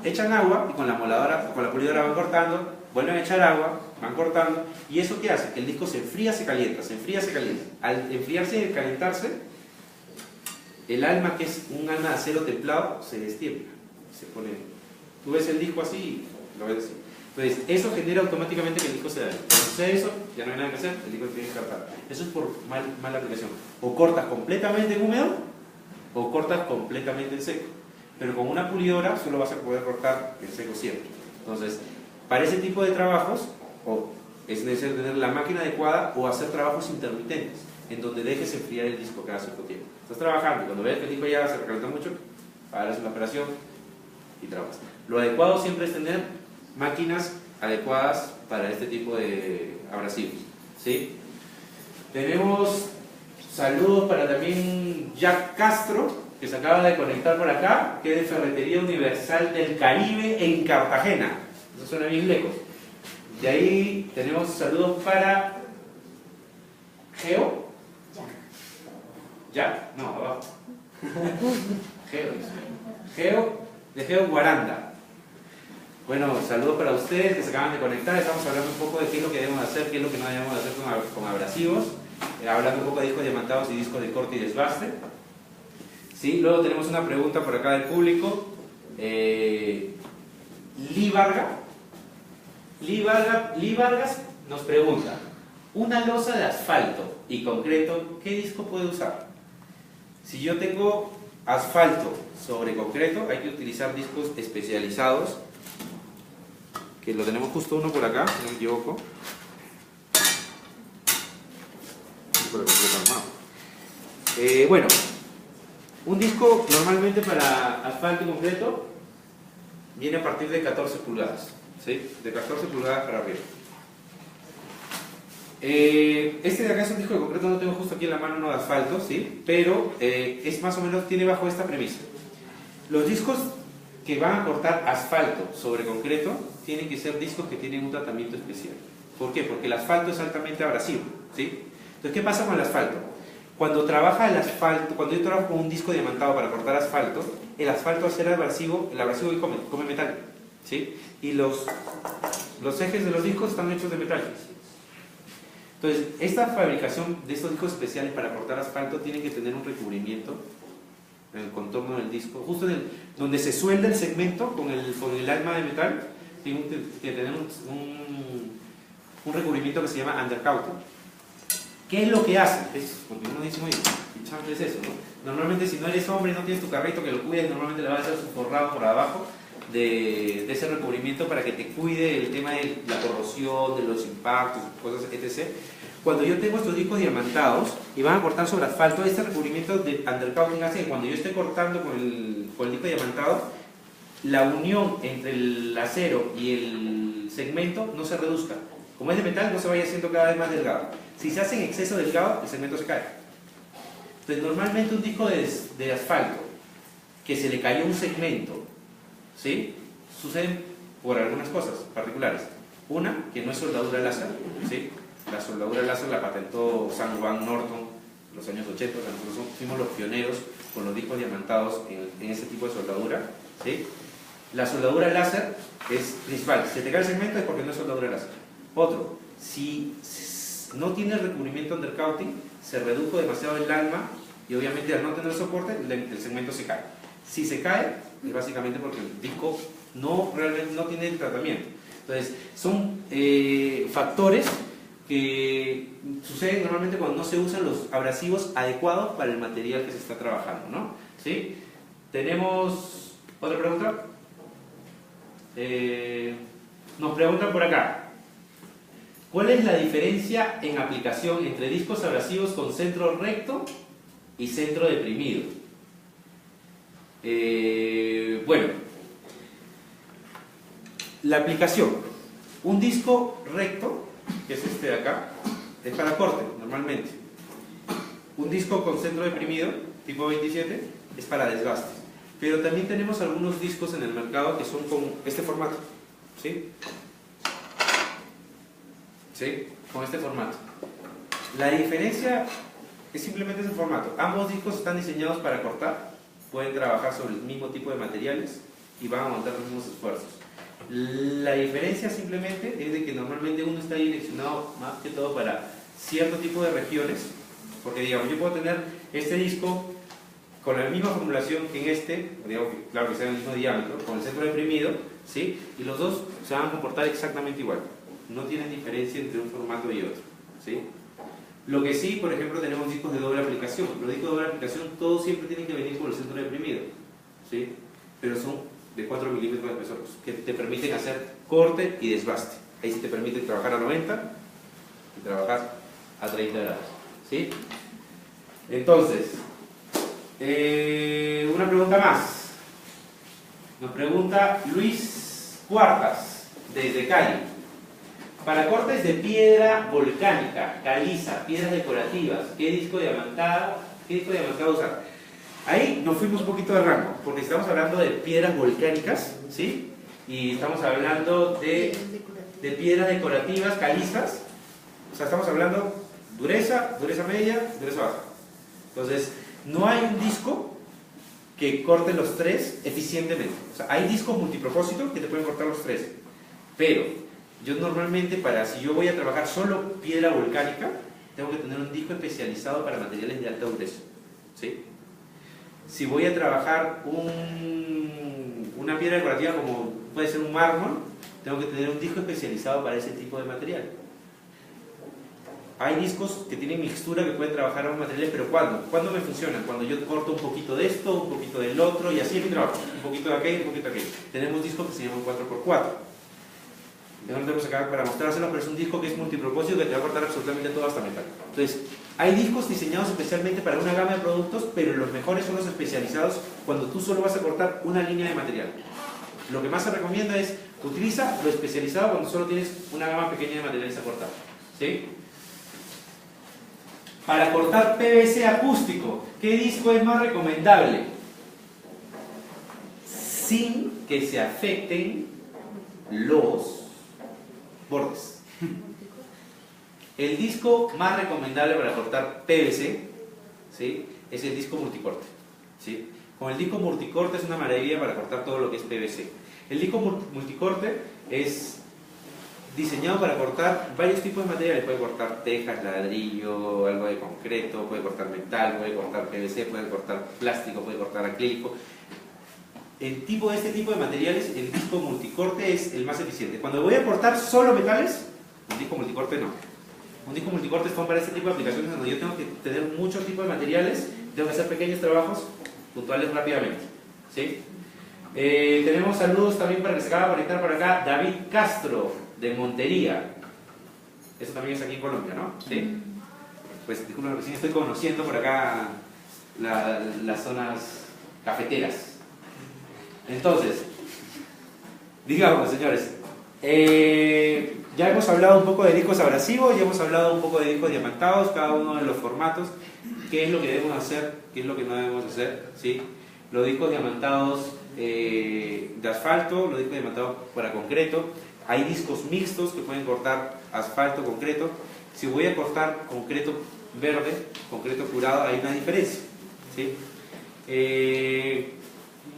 B: echan agua y con la moladora, con la pulidora van cortando, vuelven a echar agua, van cortando, y eso ¿qué hace? Que el disco se enfría, se calienta, se enfría, se calienta. Al enfriarse y calentarse, el alma, que es un alma de acero templado, se destiempla, se pone. Tú ves el disco así y lo ves así. Entonces, eso genera automáticamente que el disco se dañe. Cuando sucede eso, ya no hay nada que hacer, el disco tiene que cortar. Eso es por mala aplicación. O cortas completamente en húmedo, o cortas completamente en seco. Pero con una pulidora solo vas a poder cortar en seco siempre. Entonces, para ese tipo de trabajos, o es necesario tener la máquina adecuada o hacer trabajos intermitentes, en donde dejes enfriar el disco cada cierto tiempo. Estás trabajando y cuando veas que el disco ya se recalenta mucho, paras la operación y trabajas. Lo adecuado siempre es tener máquinas adecuadas para este tipo de abrasivos, ¿sí? Tenemos saludos para también Jack Castro, que se acaba de conectar por acá, que es de Ferretería Universal del Caribe en Cartagena. Eso suena bien lejos. De ahí tenemos saludos para Geo. ¿Ya? No, abajo. Geo, de Geo Guaranda. Bueno, saludos para ustedes que se acaban de conectar. Estamos hablando un poco de qué es lo que debemos hacer, qué es lo que no debemos hacer con abrasivos. Hablando un poco de discos diamantados y discos de corte y desbaste. ¿Sí? Luego tenemos una pregunta por acá del público. Lee Vargas nos pregunta: una losa de asfalto y concreto, ¿qué disco puede usar? Si yo tengo asfalto sobre concreto, hay que utilizar discos especializados, que lo tenemos justo uno por acá, si no me equivoco. Bueno, un disco normalmente para asfalto y concreto viene a partir de 14 pulgadas, ¿sí? De 14 pulgadas para arriba. Este de acá es un disco de concreto, no tengo justo aquí en la mano uno de asfalto, ¿sí? Pero es más o menos, tiene bajo esta premisa. Los discos que van a cortar asfalto sobre concreto tienen que ser discos que tienen un tratamiento especial. ¿Por qué? Porque el asfalto es altamente abrasivo, ¿sí? Entonces, ¿qué pasa con el asfalto? Cuando trabaja el asfalto, cuando yo trabajo con un disco diamantado para cortar asfalto, el asfalto al ser abrasivo, el abrasivo come metal, ¿sí? Y los ejes de los discos están hechos de metal. Entonces, esta fabricación de estos discos especiales para cortar asfalto tiene que tener un recubrimiento en el contorno del disco, justo donde se suelda el segmento con el alma de metal, tiene que tener un recubrimiento que se llama undercoating. ¿Qué es lo que hace? Porque uno dice, muy ¿qué chanfle es eso? ¿No? Normalmente, si no eres hombre y no tienes tu carrito que lo cuides, normalmente le vas a hacer su forrado por abajo de ese recubrimiento para que te cuide el tema de la corrosión, de los impactos, cosas, etc. Cuando yo tengo estos discos diamantados y van a cortar sobre asfalto, este recubrimiento de undercoating hace que cuando yo esté cortando con el disco diamantado, la unión entre el acero y el segmento no se reduzca. Como es de metal, no se vaya haciendo cada vez más delgado. Si se hace en exceso delgado, el segmento se cae. Entonces, normalmente un disco de asfalto que se le cayó un segmento, ¿sí? Suceden por algunas cosas particulares. Una, que no es soldadura láser, ¿sí? La soldadura láser la patentó Sam Van Norton en los años 80, nosotros fuimos los pioneros con los discos diamantados en ese tipo de soldadura, ¿sí? La soldadura láser es principal. Si te cae el segmento es porque no es soldadura láser. Otro, si no tiene recubrimiento undercoating, se redujo demasiado el alma y obviamente al no tener soporte el segmento se cae. Si se cae es básicamente porque el disco realmente no tiene el tratamiento. Entonces son factores que suceden normalmente cuando no se usan los abrasivos adecuados para el material que se está trabajando, ¿no? ¿Sí? ¿Tenemos otra pregunta? Nos preguntan por acá: ¿cuál es la diferencia en aplicación entre discos abrasivos con centro recto y centro deprimido? Bueno, la aplicación, un disco recto, que es este de acá, es para corte normalmente. Un disco con centro deprimido, tipo 27, es para desgaste. Pero también tenemos algunos discos en el mercado que son con este formato, ¿sí? ¿Sí? Con este formato. La diferencia es simplemente ese formato. Ambos discos están diseñados para cortar, pueden trabajar sobre el mismo tipo de materiales y van a aguantar los mismos esfuerzos. La diferencia simplemente es de que normalmente uno está direccionado más que todo para cierto tipo de regiones, porque digamos, yo puedo tener este disco con la misma formulación que en este, digamos, claro que sea el mismo diámetro, con el centro deprimido, ¿sí? Y los dos se van a comportar exactamente igual. No tienen diferencia entre un formato y otro, ¿sí? Lo que sí, por ejemplo, tenemos discos de doble aplicación. Los discos de doble aplicación todos siempre tienen que venir por el centro deprimido, ¿sí? Pero son de 4 milímetros de espesor, que te permiten hacer corte y desbaste. Ahí sí te permite trabajar a 90 y trabajar a 30 grados, ¿sí? Entonces, una pregunta más. Nos pregunta Luis Cuartas, desde Cali. Para cortes de piedra volcánica, caliza, piedras decorativas, ¿qué disco diamantado usar? Ahí nos fuimos un poquito de rango, porque estamos hablando de piedras volcánicas, ¿sí? Y estamos hablando de piedras decorativas, calizas. O sea, estamos hablando dureza, dureza media, dureza baja. Entonces, no hay un disco que corte los tres eficientemente. O sea, hay discos multipropósito que te pueden cortar los tres. Pero yo normalmente, si yo voy a trabajar solo piedra volcánica, tengo que tener un disco especializado para materiales de alta dureza, ¿sí? Si voy a trabajar una piedra decorativa como puede ser un mármol, tengo que tener un disco especializado para ese tipo de material. Hay discos que tienen mixtura que pueden trabajar ambos materiales, pero ¿cuándo? ¿Cuándo me funcionan? Cuando yo corto un poquito de esto, un poquito del otro, y así es mi trabajo. Un poquito de aquello, un poquito de aquello. Tenemos discos que se llaman 4x4. No lo tenemos acá para mostrárselos, pero es un disco que es multipropósito que te va a cortar absolutamente todo hasta metal. Entonces, hay discos diseñados especialmente para una gama de productos, pero los mejores son los especializados cuando tú solo vas a cortar una línea de material. Lo que más se recomienda es, utiliza lo especializado cuando solo tienes una gama pequeña de materiales a cortar, ¿sí? Para cortar PVC acústico, ¿qué disco es más recomendable? Sin que se afecten los bordes. El disco más recomendable para cortar PVC, ¿sí?, es el disco multicorte, ¿sí? Con el disco multicorte es una maravilla para cortar todo lo que es PVC. El disco multicorte es diseñado para cortar varios tipos de materiales. Puede cortar tejas, ladrillo, algo de concreto, puede cortar metal, puede cortar PVC, puede cortar plástico, puede cortar acrílico. Este tipo de materiales, el disco multicorte es el más eficiente. Cuando voy a cortar solo metales, un disco multicorte no. Un disco multicorte es para este tipo de aplicaciones donde yo tengo que tener muchos tipos de materiales, tengo que hacer pequeños trabajos puntuales rápidamente, ¿sí? Tenemos saludos también para que se acaba de conectar por acá, David Castro, de Montería. Eso también es aquí en Colombia, ¿no? ¿Sí? Pues disculpen, recién estoy conociendo por acá las zonas cafeteras. Entonces, digamos, señores, ya hemos hablado un poco de discos abrasivos, ya hemos hablado un poco de discos diamantados, cada uno de los formatos, qué es lo que debemos hacer, qué es lo que no debemos hacer, ¿sí? Los discos diamantados de asfalto, los discos diamantados para concreto, hay discos mixtos que pueden cortar asfalto, concreto. Si voy a cortar concreto verde, concreto curado, hay una diferencia, ¿sí?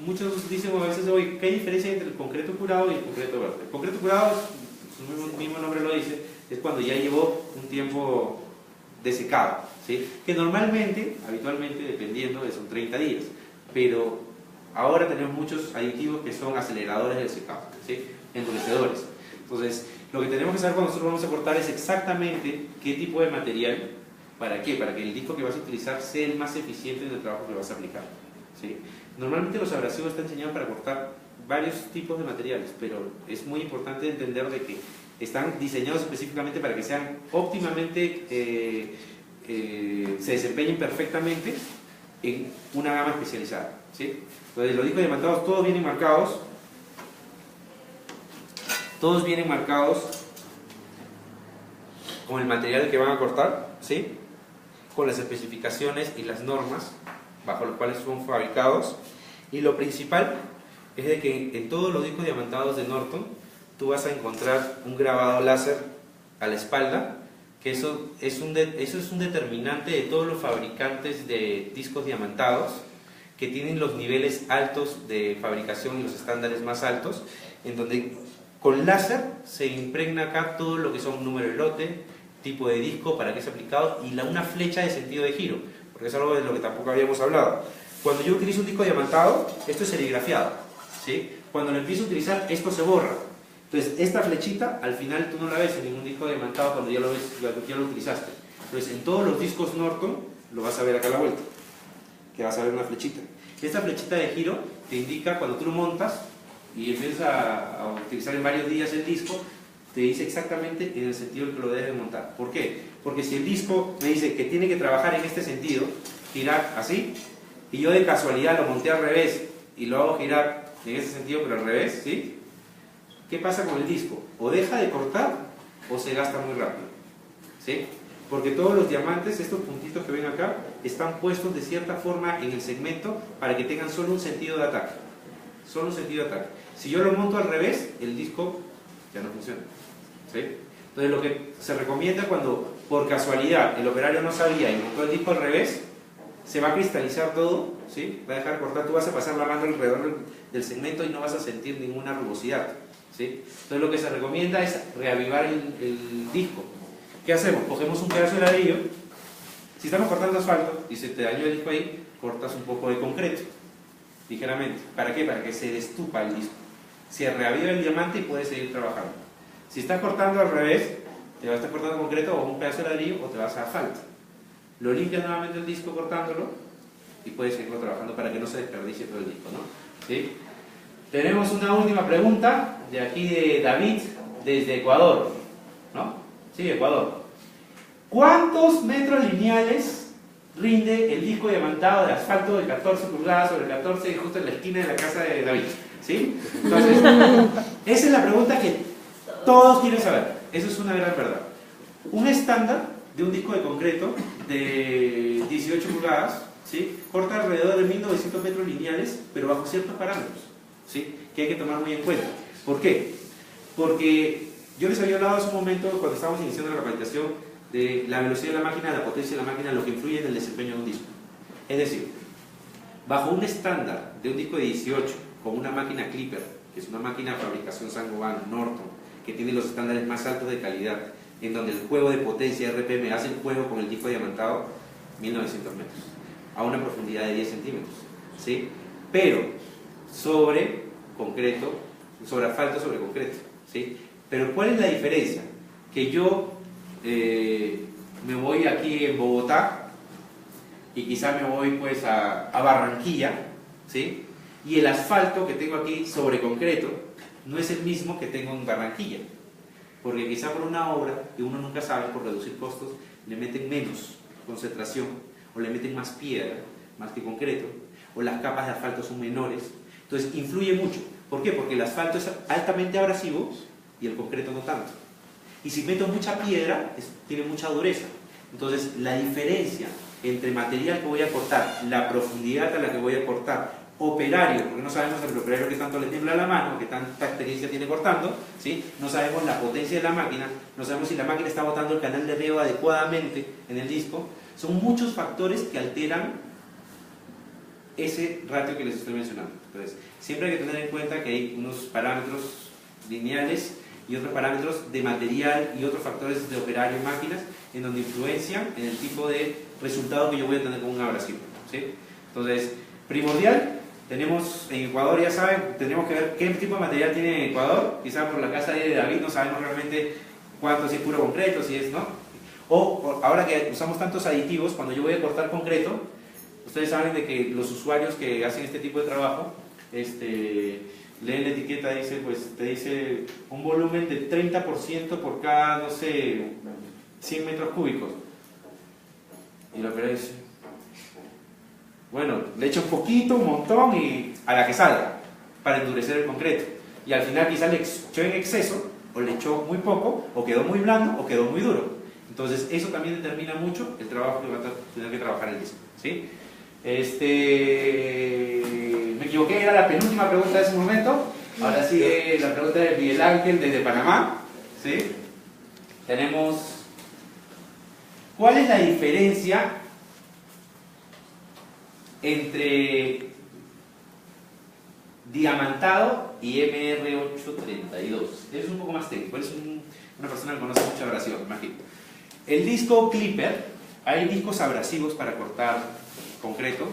B: Muchos dicen a veces, oye, ¿qué hay diferencia entre el concreto curado y el concreto verde? El concreto curado, su mismo nombre lo dice, es cuando ya llevó un tiempo desecado, ¿sí? Que normalmente, habitualmente, dependiendo, son 30 días, pero ahora tenemos muchos aditivos que son aceleradores del secado, ¿sí? Endurecedores. Entonces, lo que tenemos que saber cuando nosotros vamos a cortar es exactamente qué tipo de material, ¿para qué? Para que el disco que vas a utilizar sea el más eficiente en el trabajo que vas a aplicar, ¿sí? Normalmente los abrasivos están diseñados para cortar varios tipos de materiales, pero es muy importante entender de que están diseñados específicamente para que sean óptimamente, se desempeñen perfectamente en una gama especializada, ¿sí? Entonces los discos diamantados todos vienen marcados, con el material que van a cortar, ¿sí? Con las especificaciones y las normas bajo los cuales son fabricados, y lo principal es de que en todos los discos diamantados de Norton tú vas a encontrar un grabado láser a la espalda, que eso es un determinante de todos los fabricantes de discos diamantados que tienen los niveles altos de fabricación y los estándares más altos, en donde con láser se impregna acá todo lo que son número de lote, tipo de disco, para qué es aplicado, y una flecha de sentido de giro, porque es algo de lo que tampoco habíamos hablado. Cuando yo utilizo un disco diamantado, esto es serigrafiado, ¿sí? Cuando lo empiezo a utilizar, esto se borra. Entonces, esta flechita, al final tú no la ves en ningún disco diamantado cuando ya lo ves, ya lo utilizaste. Entonces, en todos los discos Norton, lo vas a ver acá a la vuelta, que vas a ver una flechita. Esta flechita de giro te indica cuando tú lo montas y empiezas a utilizar en varios días el disco, te dice exactamente en el sentido en que lo debes montar. ¿Por qué? Porque si el disco me dice que tiene que trabajar en este sentido, girar así, y yo de casualidad lo monté al revés y lo hago girar en ese sentido pero al revés, ¿sí? ¿Qué pasa con el disco? O deja de cortar o se gasta muy rápido, ¿sí? Porque todos los diamantes, estos puntitos que ven acá, están puestos de cierta forma en el segmento para que tengan solo un sentido de ataque. Solo un sentido de ataque. Si yo lo monto al revés, el disco ya no funciona, ¿sí? Entonces lo que se recomienda cuando por casualidad el operario no sabía y montó el disco al revés, se va a cristalizar todo, ¿sí? Va a dejar cortar, tú vas a pasar la mano alrededor del segmento y no vas a sentir ninguna rugosidad, ¿sí? Entonces lo que se recomienda es reavivar el disco. ¿Qué hacemos? Cogemos un pedazo de ladrillo, si estamos cortando asfalto y se te dañó el disco ahí, cortas un poco de concreto, ligeramente. ¿Para qué? Para que se destupa el disco. Se reaviva el diamante y puedes seguir trabajando. Si estás cortando al revés, te vas a estar cortando concreto o un pedazo de ladrillo o te vas a asfalto. Lo limpias nuevamente el disco cortándolo y puedes seguirlo trabajando para que no se desperdicie todo el disco, ¿no? ¿Sí? Tenemos una última pregunta de aquí de David desde Ecuador, ¿no? Sí, Ecuador. ¿Cuántos metros lineales rinde el disco diamantado de asfalto de 14 pulgadas sobre 14 justo en la esquina de la casa de David? ¿Sí? Entonces, esa es la pregunta que todos quieren saber. Eso es una gran verdad. Un estándar de un disco de concreto de 18 pulgadas, ¿sí? Corta alrededor de 1900 metros lineales, pero bajo ciertos parámetros, ¿sí? Que hay que tomar muy en cuenta. ¿Por qué? Porque yo les había hablado hace un momento, cuando estábamos iniciando la capacitación, de la velocidad de la máquina, la potencia de la máquina, lo que influye en el desempeño de un disco. Es decir, bajo un estándar de un disco de 18 con una máquina Clipper, que es una máquina de fabricación Saint-Gobain, Norton, que tiene los estándares más altos de calidad, en donde el juego de potencia RPM hace el juego con el disco diamantado, 1900 metros, a una profundidad de 10 centímetros, ¿sí? Pero sobre concreto, sobre asfalto, sobre concreto, ¿sí? Pero ¿cuál es la diferencia? Que yo me voy aquí en Bogotá y quizá me voy pues a Barranquilla, ¿sí? Y el asfalto que tengo aquí sobre concreto no es el mismo que tengo en Barranquilla, porque quizá por una obra que uno nunca sabe, por reducir costos, le meten menos concentración o le meten más piedra, más que concreto, o las capas de asfalto son menores. Entonces influye mucho. ¿Por qué? Porque el asfalto es altamente abrasivo y el concreto no tanto. Y si meto mucha piedra, tiene mucha dureza. Entonces la diferencia entre material que voy a cortar, la profundidad a la que voy a cortar, operario, porque no sabemos el operario que tanto le tiembla la mano, que tanta experiencia tiene cortando, ¿sí? No sabemos la potencia de la máquina, no sabemos si la máquina está botando el canal de riego adecuadamente en el disco. Son muchos factores que alteran ese ratio que les estoy mencionando. Entonces, siempre hay que tener en cuenta que hay unos parámetros lineales y otros parámetros de material y otros factores de operario y máquinas en donde influencian en el tipo de resultado que yo voy a tener con un abrasivo, ¿sí? Entonces, primordial, tenemos en Ecuador, ya saben, tenemos que ver qué tipo de material tiene Ecuador. Quizá por la casa de David no sabemos realmente cuánto, si es puro concreto, si es, ¿no? O ahora que usamos tantos aditivos, cuando yo voy a cortar concreto, ustedes saben de que los usuarios que hacen este tipo de trabajo, leen la etiqueta, dice, pues te dice un volumen de 30% por cada, no sé, 100 metros cúbicos. Y lo que dice, bueno, le echo un poquito, un montón y a la que salga, para endurecer el concreto. Y al final quizás le echó en exceso, o le echó muy poco, o quedó muy blando, o quedó muy duro. Entonces eso también determina mucho el trabajo que va a tener que trabajar el disco, ¿sí? Me equivoqué, era la penúltima pregunta de ese momento. Ahora sigue la pregunta de Miguel Ángel desde Panamá, ¿sí? Tenemos, ¿cuál es la diferencia entre diamantado y MR832? Es un poco más técnico, es una persona que conoce mucha abrasión, imagino. El disco Clipper, hay discos abrasivos para cortar concreto,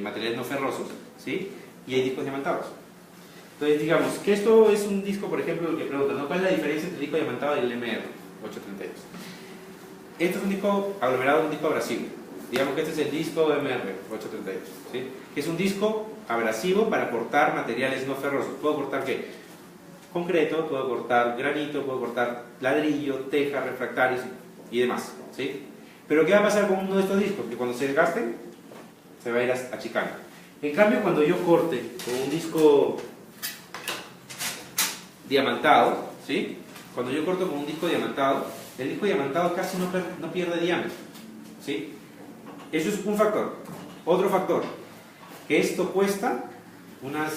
B: materiales no ferrosos, ¿sí? Y hay discos diamantados. Entonces, digamos que esto es un disco, por ejemplo, el que pregunta, ¿no? ¿Cuál es la diferencia entre el disco diamantado y el MR832? Este es un disco aglomerado, un disco abrasivo. Digamos que este es el disco MR832, ¿sí? Que es un disco abrasivo para cortar materiales no ferrosos. ¿Puedo cortar qué? Concreto, puedo cortar granito, puedo cortar ladrillo, teja, refractarios y demás, ¿sí? Pero ¿qué va a pasar con uno de estos discos? Que cuando se desgasten, se va a ir achicando. En cambio, cuando yo corte con un disco diamantado, ¿sí? cuando yo corto con un disco diamantado, el disco diamantado casi no pierde diámetro, ¿sí? Eso es un factor. Otro factor, que esto cuesta unas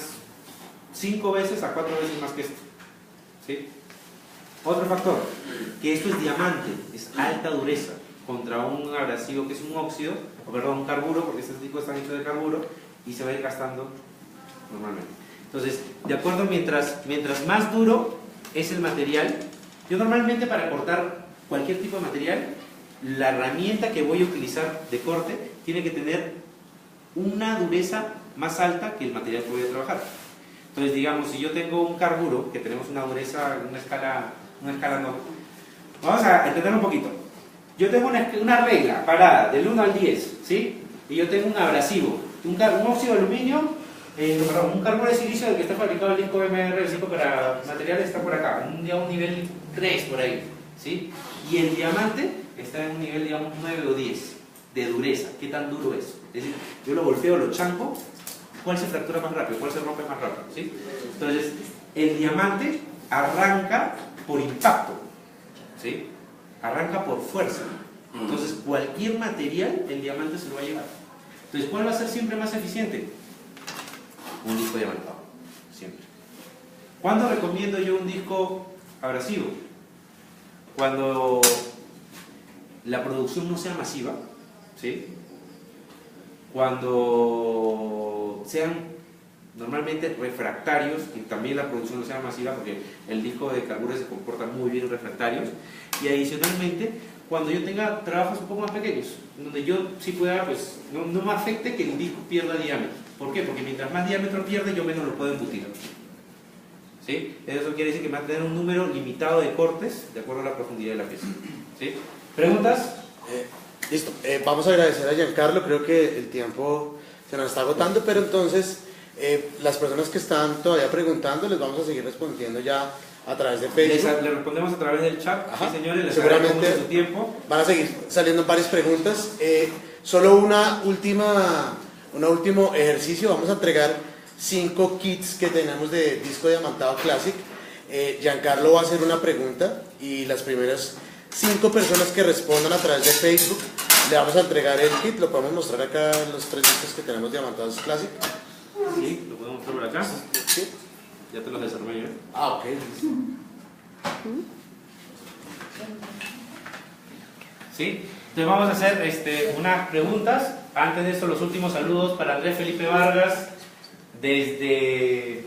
B: 5 veces a 4 veces más que esto, ¿sí? Otro factor, que esto es diamante, es alta dureza, contra un abrasivo que es un óxido, o perdón, un carburo, porque este disco está hecho de carburo, y se va a ir gastando normalmente. Entonces, de acuerdo, mientras más duro es el material, yo normalmente para cortar cualquier tipo de material, la herramienta que voy a utilizar de corte tiene que tener una dureza más alta que el material que voy a trabajar. Entonces, digamos, si yo tengo un carburo, que tenemos una dureza, una escala no. Vamos a entender un poquito. Yo tengo una regla parada del 1 al 10, ¿sí? Y yo tengo un abrasivo, un óxido de aluminio, un carburo de silicio del que está fabricado el disco MR, el disco para materiales está por acá, un nivel 3 por ahí, ¿sí? Y el diamante está en un nivel, digamos, 9 o 10 de dureza. ¿Qué tan duro es? Es decir, yo lo golpeo, lo chanco, ¿cuál se fractura más rápido? ¿Cuál se rompe más rápido? ¿Sí? Entonces, el diamante arranca por impacto, ¿sí? Arranca por fuerza. Entonces, cualquier material, el diamante se lo va a llevar. Entonces, ¿cuál va a ser siempre más eficiente? Un disco diamantado, siempre. ¿Cuándo recomiendo yo un disco abrasivo? Cuando la producción no sea masiva, ¿sí? Cuando sean normalmente refractarios, y también la producción no sea masiva, porque el disco de carburo se comporta muy bien en refractarios, y adicionalmente cuando yo tenga trabajos un poco más pequeños, donde yo sí pueda, pues, no me afecte que el disco pierda diámetro. ¿Por qué? Porque mientras más diámetro pierde, yo menos lo puedo embutir. ¿Sí? Eso quiere decir que me va a tener un número limitado de cortes de acuerdo a la profundidad de la pieza. ¿Sí? ¿Preguntas?
A: Listo. Vamos a agradecer a Giancarlo, creo que el tiempo se nos está agotando, pero entonces las personas que están todavía preguntando les vamos a seguir respondiendo ya a través de Facebook.
B: Le respondemos a través del chat.
A: Ajá.
B: Sí, señores, les
A: Seguramente
B: agradezco mucho su tiempo.
A: van a seguir saliendo varias preguntas. Solo un último ejercicio. Vamos a entregar 5 kits que tenemos de disco diamantado Classic. Giancarlo va a hacer una pregunta y las primeras 5 personas que respondan a través de Facebook le vamos a entregar el kit. Lo podemos mostrar acá, los 3 discos que tenemos diamantados Classic.
B: Sí, lo podemos mostrar por acá.
A: Sí.
B: Ya te los desarmé yo.
A: Ah, ok.
B: ¿Sí? Entonces vamos a hacer unas preguntas. Antes de eso, los últimos saludos para Andrés Felipe Vargas desde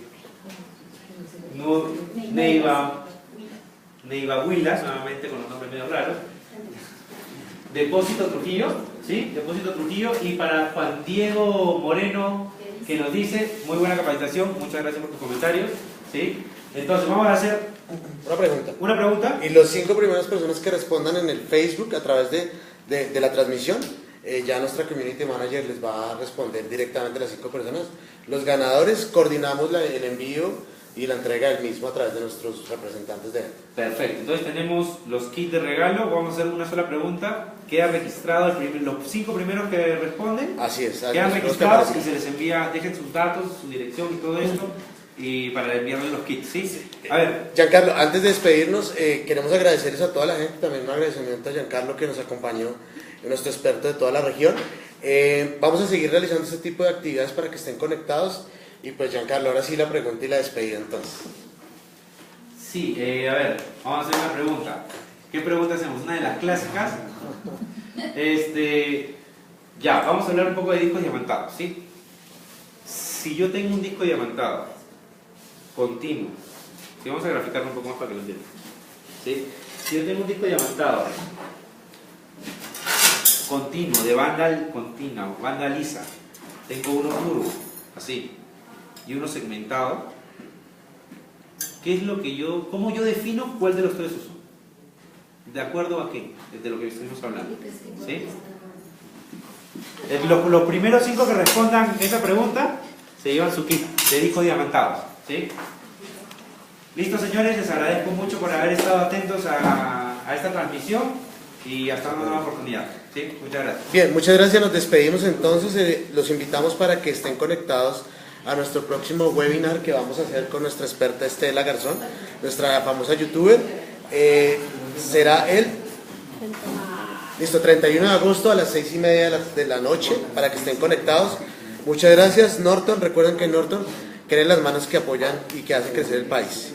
B: Neiva Huilas, nuevamente con los nombres medio raros. Depósito Trujillo, ¿sí? Depósito Trujillo. Y para Juan Diego Moreno, que nos dice, muy buena capacitación, muchas gracias por tus comentarios, ¿sí? Entonces vamos a hacer
A: una pregunta. Y los 5 primeras personas que respondan en el Facebook a través de la transmisión, ya nuestra Community Manager les va a responder directamente a las 5 personas. Los ganadores coordinamos el envío y la entrega del mismo a través de nuestros representantes de...
B: Perfecto, entonces tenemos los kits de regalo. Vamos a hacer una sola pregunta. Queda registrado los 5 primeros que responden.
A: Así es.
B: Quedan registrados y se les envía, dejen sus datos, su dirección y todo esto, y para enviarles los kits, ¿sí? A ver.
A: Giancarlo, antes de despedirnos, queremos agradecerles a toda la gente, también un agradecimiento a Giancarlo que nos acompañó, nuestro experto de toda la región. Vamos a seguir realizando este tipo de actividades para que estén conectados. Y pues Giancarlo, ahora sí la pregunta y la despedida entonces.
B: Sí, a ver, vamos a hacer una pregunta. ¿Qué pregunta hacemos? Una de las clásicas. Ya, vamos a hablar un poco de discos diamantados, ¿sí? Si yo tengo un disco diamantado continuo, ¿sí? Vamos a graficarlo un poco más para que lo entiendan, ¿sí? Si yo tengo un disco diamantado continuo, de banda continua, banda lisa, tengo uno turbo, así, y uno segmentado, ¿qué es lo que cómo yo defino cuál de los 3 uso? ¿De acuerdo a qué? De lo que estuvimos hablando, ¿sí? Los primeros 5 que respondan esa pregunta se llevan su kit de discos diamantados, ¿sí? Listo, señores, les agradezco mucho por haber estado atentos a esta transmisión y hasta una nueva oportunidad, ¿sí? Muchas gracias.
A: Bien, muchas gracias, nos despedimos entonces, los invitamos para que estén conectados a nuestro próximo webinar que vamos a hacer con nuestra experta Estela Garzón, nuestra famosa youtuber. será el listo, 31 de agosto a las 6:30 de la noche, para que estén conectados. Muchas gracias, Norton. Recuerden que Norton cree en las manos que apoyan y que hacen crecer el país.